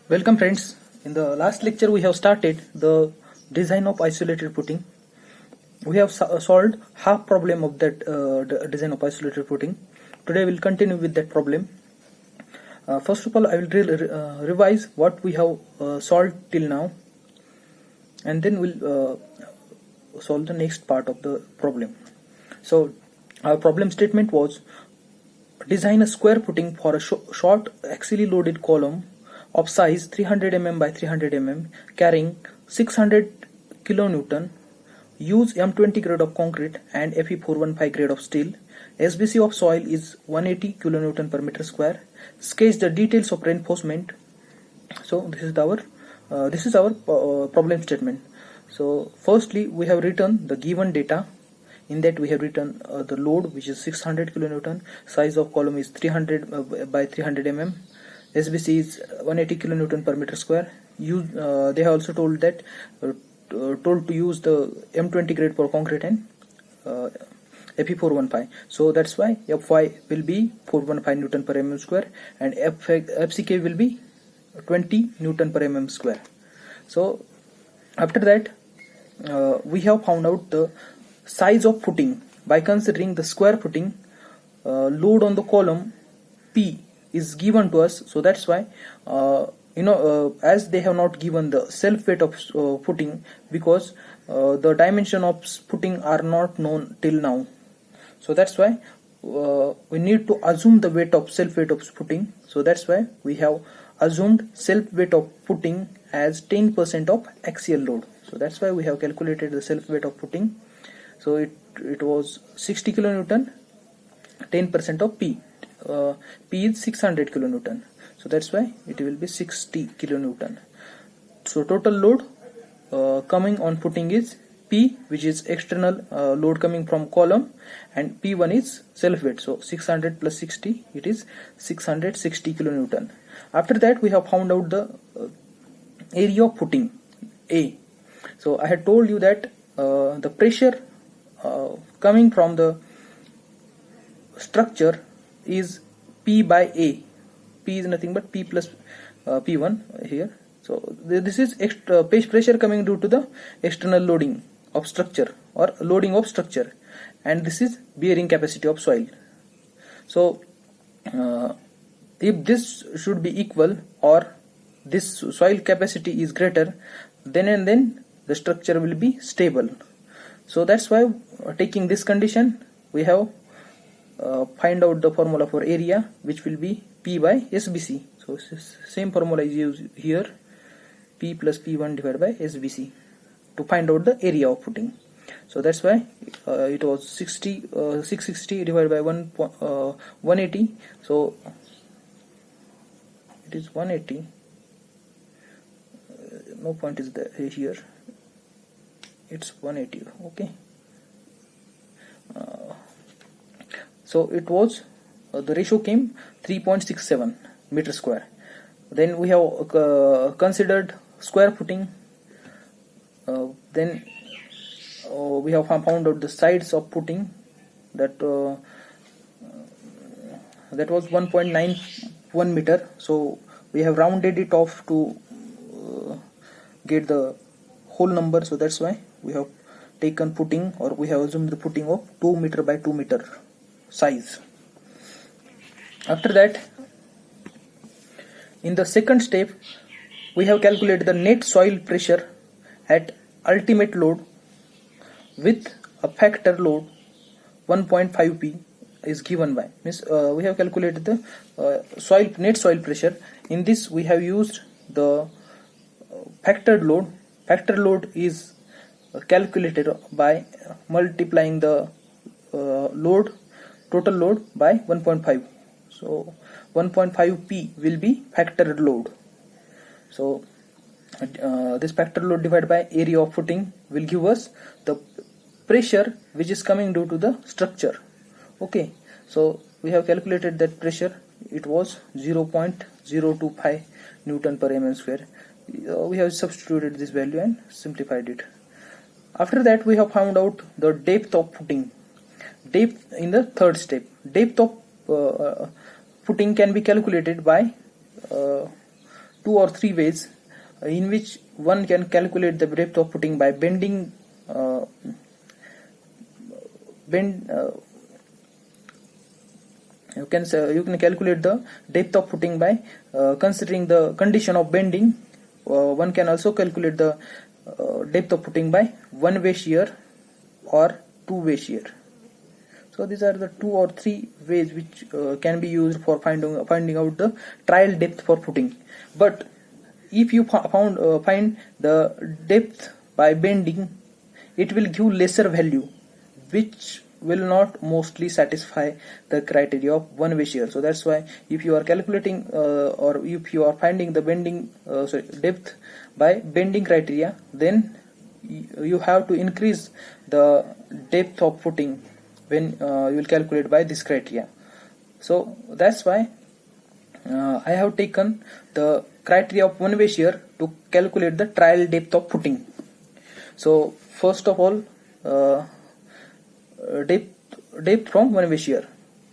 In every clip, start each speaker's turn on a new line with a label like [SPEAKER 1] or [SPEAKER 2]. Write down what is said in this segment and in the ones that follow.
[SPEAKER 1] Welcome friends. In the last lecture we have started the design of isolated footing. We have solved half problem of that design of isolated footing. Today we will continue with that problem. First of all I will revise what we have solved till now, and then we'll solve the next part of the problem. So our problem statement was design a square footing for a short axially loaded column of size 300 mm by 300 mm carrying 600 kilonewton. Use M20 grade of concrete and Fe415 grade of steel. SBC of soil is 180 kilonewton per meter square. Sketch the details of reinforcement. So this is our problem statement. So firstly we have written the given data. In that we have written the load, which is 600 kilonewton, size of column is 300 by 300 mm, SBC is 180 kilonewton per meter square. They have also told that told to use the M20 grade for concrete and Fe415. So that's why Fy will be 415 Newton per mm square and FCK will be 20 Newton per mm square. So after that we have found out the size of footing by considering the square footing. Load on the column P is given to us, so that's why as they have not given the self weight of footing, because the dimension of footing are not known till now, so that's why we need to assume the weight of self weight of footing. So that's why we have assumed self weight of footing as 10% of axial load. So that's why we have calculated the self weight of footing. So it was 60 kilonewton, 10% of P. P is 600 kilonewton, so that's why it will be 60 kilonewton. So total load coming on footing is P, which is external load coming from column, and P1 is self weight. So 600 plus 60, it is 660 kilonewton. After that we have found out the area of footing A. So I had told you that the pressure coming from the structure is P by A. P is nothing but P plus P1 here. So this is extra pressure coming due to the external loading of structure or loading of structure, and this is bearing capacity of soil. So if this should be equal or this soil capacity is greater, then the structure will be stable. So that's why taking this condition we have find out the formula for area, which will be P by SBC. So same formula is used here, P plus P1 divided by SBC, to find out the area of footing. So that's why it was 660 divided by 180. So it is 180. No point is there here. It's 180. Okay. So it was the ratio came 3.67 meter square. Then we have considered square footing. Then we have found out the sides of footing, that was 1.91 meter. So we have rounded it off to get the whole number. So that's why we have taken footing, or we have assumed the footing of 2 meter by 2 meter size. After that, in the second step, we have calculated the net soil pressure at ultimate load with a factor load 1.5 P is given by. Means we have calculated the net soil pressure. In this we have used the factored load. Factor load is calculated by multiplying the total load by 1.5. So 1.5 P will be factored load. So this factor load divided by area of footing will give us the pressure which is coming due to the structure. Okay, so we have calculated that pressure. It was 0.025 Newton per mm square. We have substituted this value and simplified it. After that we have found out the depth of footing. Depth in the third step. Depth of footing can be calculated by 2 or 3 ways in which one can calculate the depth of footing by bending you can calculate the depth of footing by considering the condition of bending. One can also calculate the depth of footing by one-way shear or two-way shear. So these are the 2 or 3 ways which can be used for finding out the trial depth for footing. But if you find the depth by bending, it will give lesser value, which will not mostly satisfy the criteria of one-way shear. So that's why if you are calculating or if you are finding the bending depth by bending criteria, then you have to increase the depth of footing when you will calculate by this criteria. So that's why I have taken the criteria of one-way shear to calculate the trial depth of footing. So first of all, depth from one-way shear.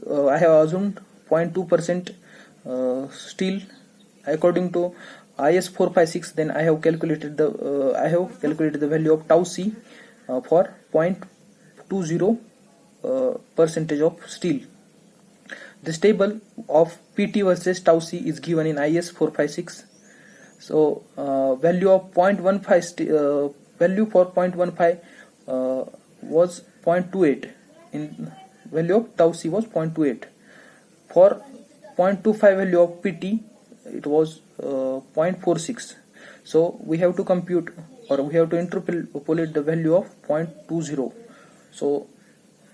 [SPEAKER 1] I have assumed 0.2% steel according to IS 456. Then I have calculated the value of tau c for 0.20 percentage of steel. This table of PT versus tau c is given in IS 456. So value of 0.15 value for 0.15 was 0.28. In value of tau c was 0.28. For 0.25 value of PT, it was 0.46. So we have to compute, or we have to interpolate the value of 0.20. So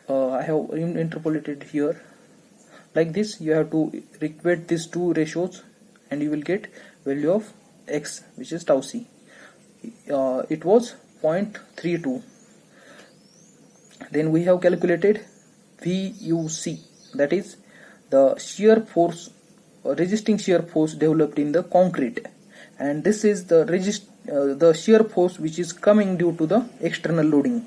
[SPEAKER 1] I have interpolated here like this. You have to equate these two ratios and you will get value of x, which is tau c. It was 0.32. Then we have calculated VUC, that is the shear force, resisting shear force developed in the concrete, and this is the shear force which is coming due to the external loading.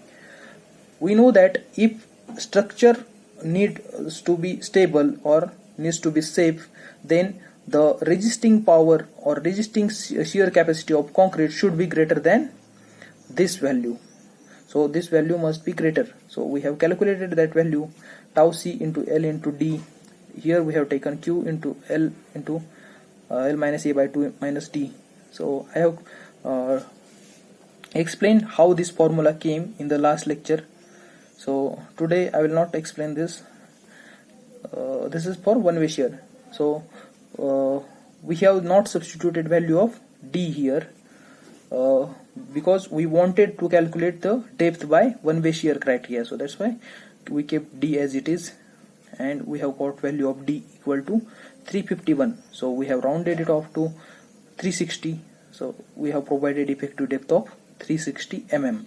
[SPEAKER 1] We know that if structure needs to be stable or needs to be safe, then the resisting power or resisting shear capacity of concrete should be greater than this value. So this value must be greater. So we have calculated that value, tau c into L into D. Here we have taken Q into L into L minus A by 2 minus D. So I have explained how this formula came in the last lecture. So today I will not explain this. This is for one-way shear. So we have not substituted value of D here because we wanted to calculate the depth by one-way shear criteria. So that's why we kept D as it is, and we have got value of D equal to 351. So we have rounded it off to 360. So we have provided effective depth of 360 mm.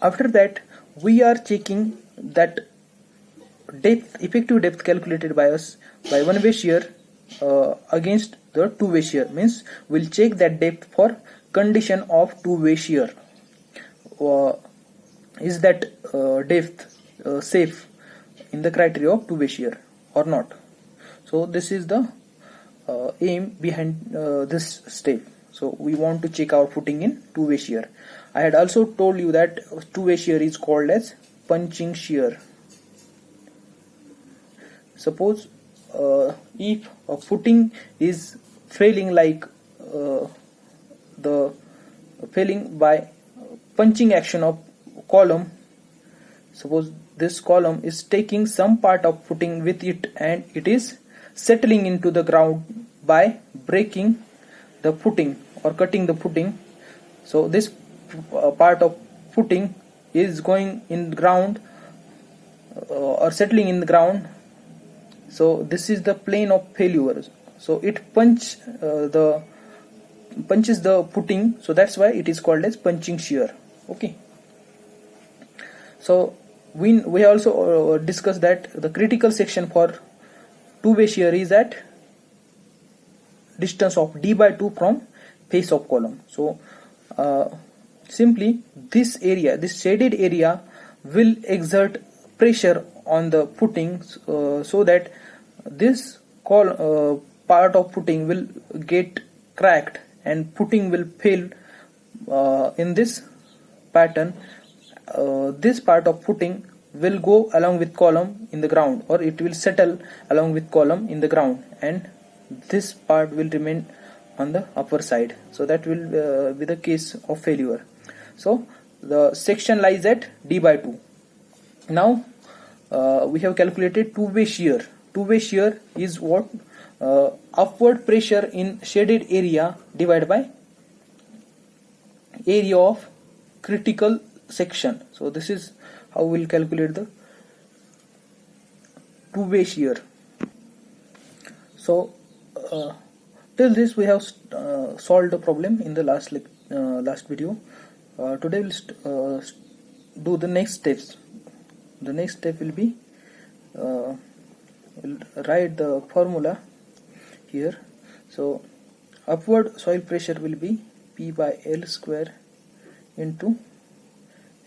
[SPEAKER 1] After that, we are checking that effective depth calculated by us by one-way shear against the two-way shear. Means we'll check that depth for condition of two-way shear. Is that depth safe in the criteria of two-way shear or not? So this is the aim behind this step. So we want to check our footing in two-way shear. I had also told you that two-way shear is called as punching shear. Suppose if a footing is failing like the failing by punching action of column. Suppose this column is taking some part of footing with it and it is settling into the ground by breaking the footing or cutting the footing. So this part of footing is going in the ground or settling in the ground. So this is the plane of failure. So it punches the footing. So that's why it is called as punching shear. Okay. So we also discussed that the critical section for two-way shear is at distance of d by 2 from face of column. So simply this area, this shaded area, will exert pressure on the footing so that this part of footing will get cracked and footing will fail in this pattern, this part of footing will go along with column in the ground, or it will settle along with column in the ground, and this part will remain on the upper side. So that will be the case of failure. So the section lies at d by 2. Now we have calculated two-way shear. Two-way shear is what? Upward pressure in shaded area divided by area of critical section. So this is how we will calculate the two-way shear. So till this we have solved the problem in the last video. Today we'll do the next steps. The next step will be we'll write the formula here. So upward soil pressure will be P by L square into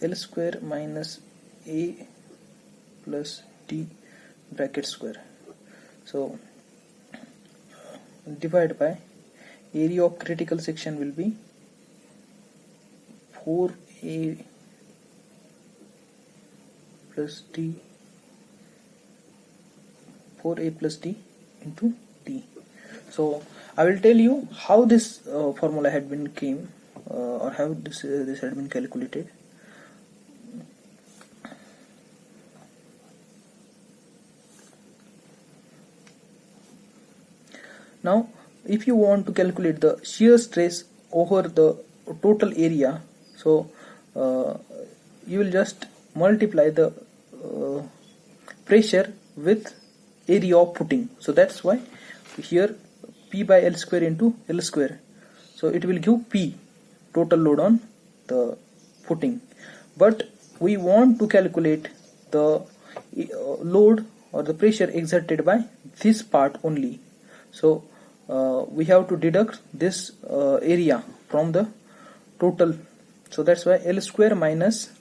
[SPEAKER 1] L square minus A plus D bracket square. So divided by area of critical section will be 4A plus D, 4A plus D into D. So I will tell you how this formula had been came or how this had been calculated. Now if you want to calculate the shear stress over the total area, so you will just multiply the pressure with area of footing. So that's why here P by L square into L square. So it will give P, total load on the footing. But we want to calculate the load or the pressure exerted by this part only. So we have to deduct this area from the total. So that's why L square minus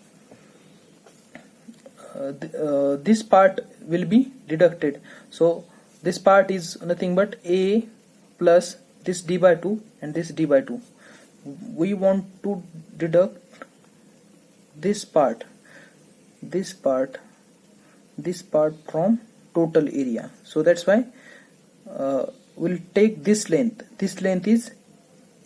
[SPEAKER 1] this part will be deducted. So this part is nothing but A plus this D by 2 and this D by 2. We want to deduct this part from total area. So that's why we'll take this length. This length is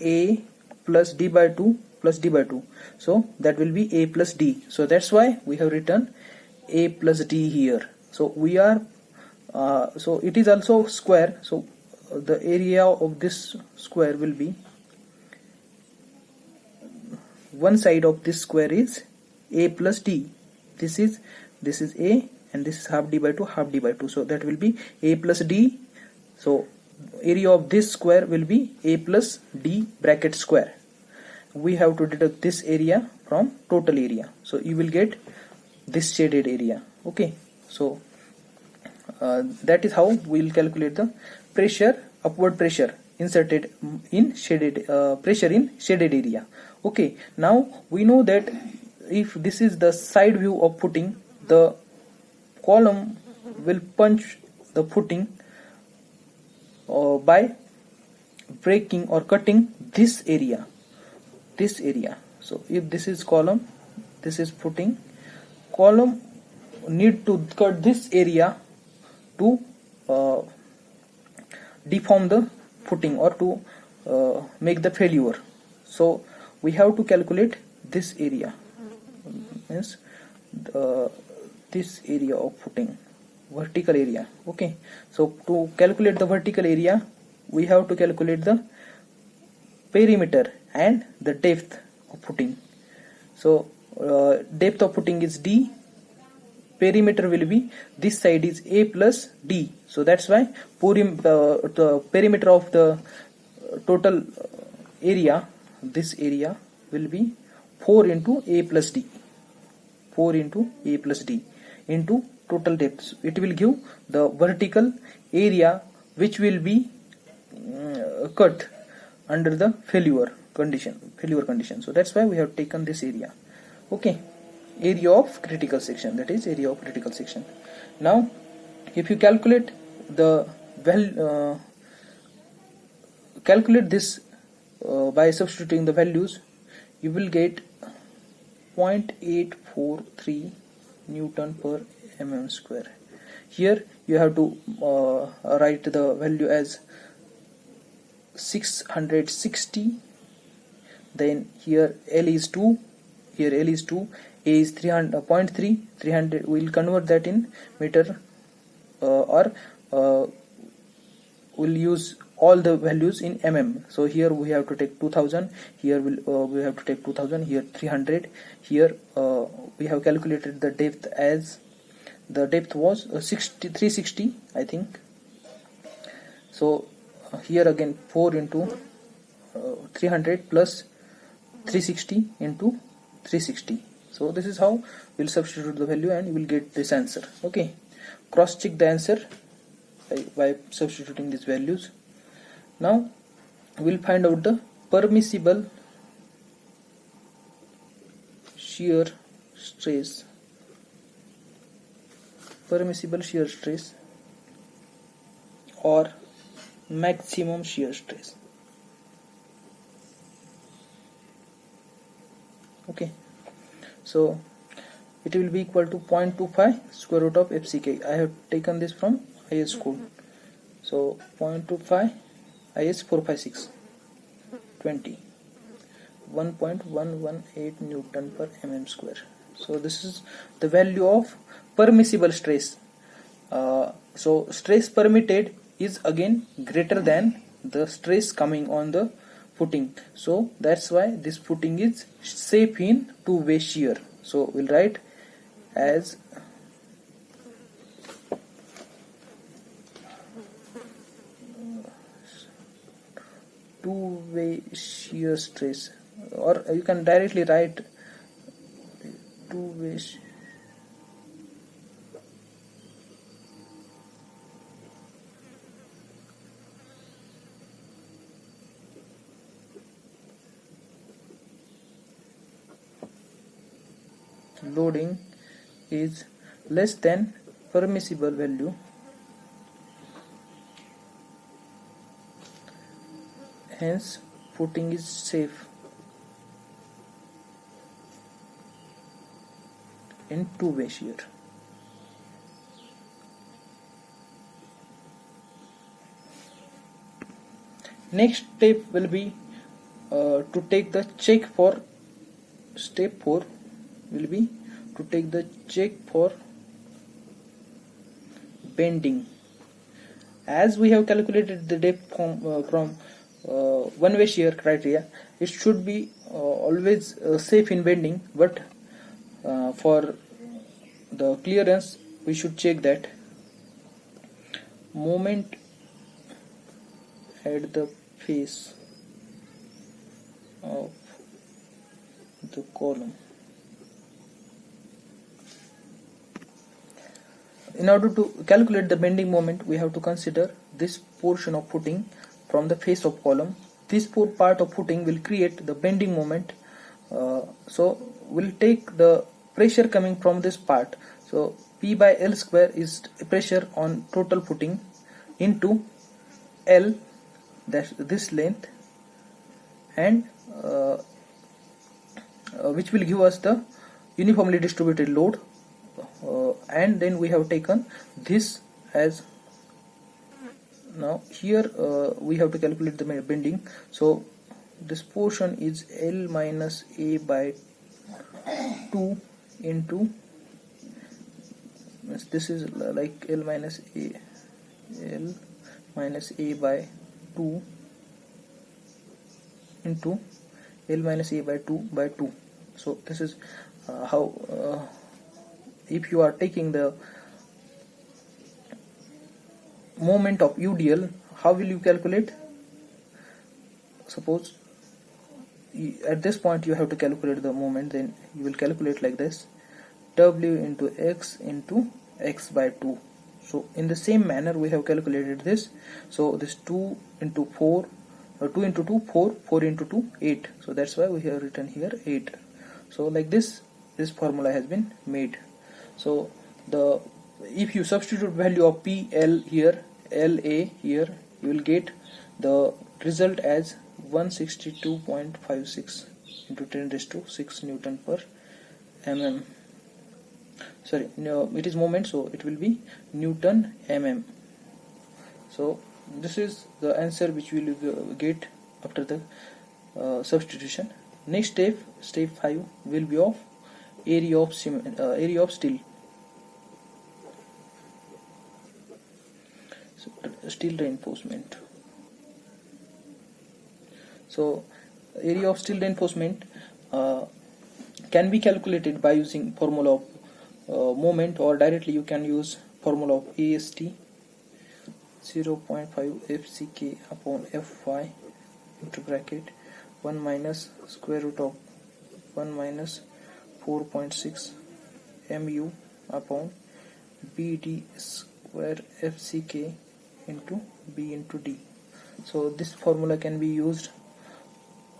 [SPEAKER 1] A plus D by 2 plus D by 2. So that will be A plus D. So that's why we have written A plus D here. So we are so it is also square. So the area of this square will be, one side of this square is A plus D. This is A and this is half D by 2, half D by 2. So that will be A plus D. So area of this square will be A plus D bracket square. We have to deduct this area from total area. So you will get this shaded area. Okay. So that is how we will calculate the pressure, upward pressure inserted in shaded pressure in shaded area. Okay. Now we know that if this is the side view of footing, the column will punch the footing by breaking or cutting this area. So if this is column, this is footing, column need to cut this area to deform the footing or to make the failure. So we have to calculate this area, means this area of footing, vertical area. Okay. So to calculate the vertical area, we have to calculate the perimeter and the depth of footing. So depth of footing is D, perimeter will be, this side is A plus D. So that's why the perimeter of the total area, this area will be 4 into A plus D, 4 into A plus D into total depth. It will give the vertical area which will be cut under the failure condition. So that's why we have taken this area. Okay. Area of critical section, that is area of critical section. Now if you calculate the calculate this by substituting the values, you will get 0.843 Newton per mm square. Here you have to write the value as 660. Then here L is 2, here L is 2, A is 300, 300. We will convert that in meter, or we'll use all the values in mm. So here we have to take 2000, here we have to take 2000, here 300. Here we have calculated the depth as, the depth was 360 I think. So here again 4 into 300 plus 360 into 360. So this is how we'll substitute the value and you will get this answer. Okay, cross check the answer by substituting these values. Now we'll find out the permissible shear stress, or maximum shear stress. Okay, so it will be equal to 0.25 square root of FCK. I have taken this from IS code. So 0.25 IS 456 20 1.118 Newton per mm square. So this is the value of permissible stress. So stress permitted is again greater than the stress coming on the footing. So that's why this footing is safe in two-way shear. So we'll write as two-way shear stress, or you can directly write two-way loading is less than permissible value, hence footing is safe in two-way shear. Next step will be to take the check for, step 4 will be to take the check for bending. As we have calculated the depth from one-way shear criteria, it should be always safe in bending, but for the clearance we should check that moment at the face of the column. In order to calculate the bending moment, we have to consider this portion of footing from the face of column. This part of footing will create the bending moment. So we'll take the pressure coming from this part. So P by L square is pressure on total footing into L, that's this length, and which will give us the uniformly distributed load. And then we have taken this as, now here we have to calculate the bending. So this portion is L minus A by 2 into, this is like L minus A by 2 into L minus A by 2 by 2. So this is how if you are taking the moment of UDL, how will you calculate? Suppose at this point you have to calculate the moment, then you will calculate like this: W into X by 2. So in the same manner we have calculated this. So this 2 into 4, 2 into 2 4, 4 into 2 8. So that's why we have written here 8. So like this formula has been made. So if you substitute value of PL here, LA here, you will get the result as 162.56 into 10 raised to 6 Newton per mm. Sorry, no, it is moment, so it will be Newton mm. So this is the answer which we will get after the substitution. Next step 5 will be of area of steel. So steel reinforcement. So area of steel reinforcement can be calculated by using formula of moment, or directly you can use formula of AST 0.5 FCK upon Fy into bracket 1 minus square root of 1 minus 4.6 mu upon BD square FCK into B into D. So this formula can be used,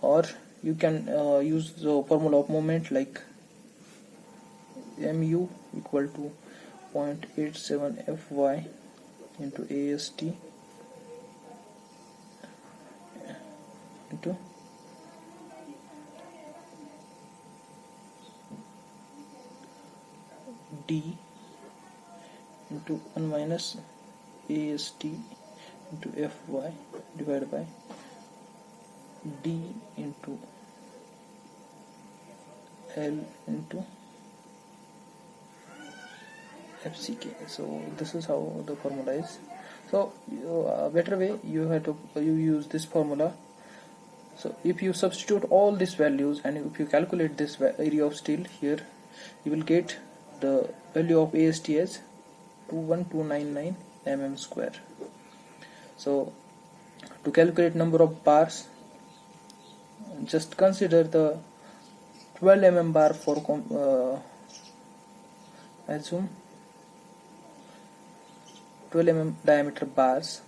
[SPEAKER 1] or you can use the formula of moment like mu equal to 0.87 Fy into AST into D into 1 minus AST into Fy divided by D into L into FCK. So this is how the formula is. So a better way, you have to use this formula. So if you substitute all these values and if you calculate this area of steel here, you will get the value of AST as 21299 mm square. So to calculate number of bars, just consider the 12 mm bar for assume 12 mm diameter bars.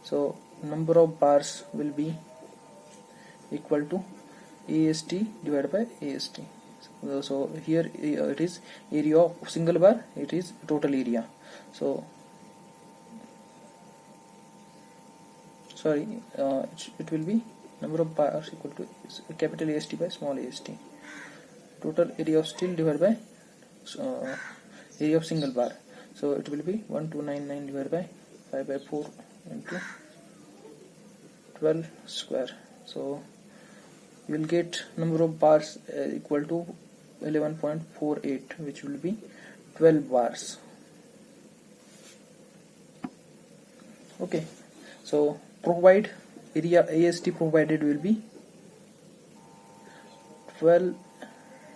[SPEAKER 1] So number of bars will be equal to AST divided by AST. So here it is area of single bar, it is total area. So sorry, it will be number of bars equal to capital AST by small AST. Total area of steel divided by area of single bar. So it will be 1299 divided by 5 by 4 into 12 square. So you will get number of bars equal to 11.48, which will be 12 bars. Okay, so provide area AST provided will be 12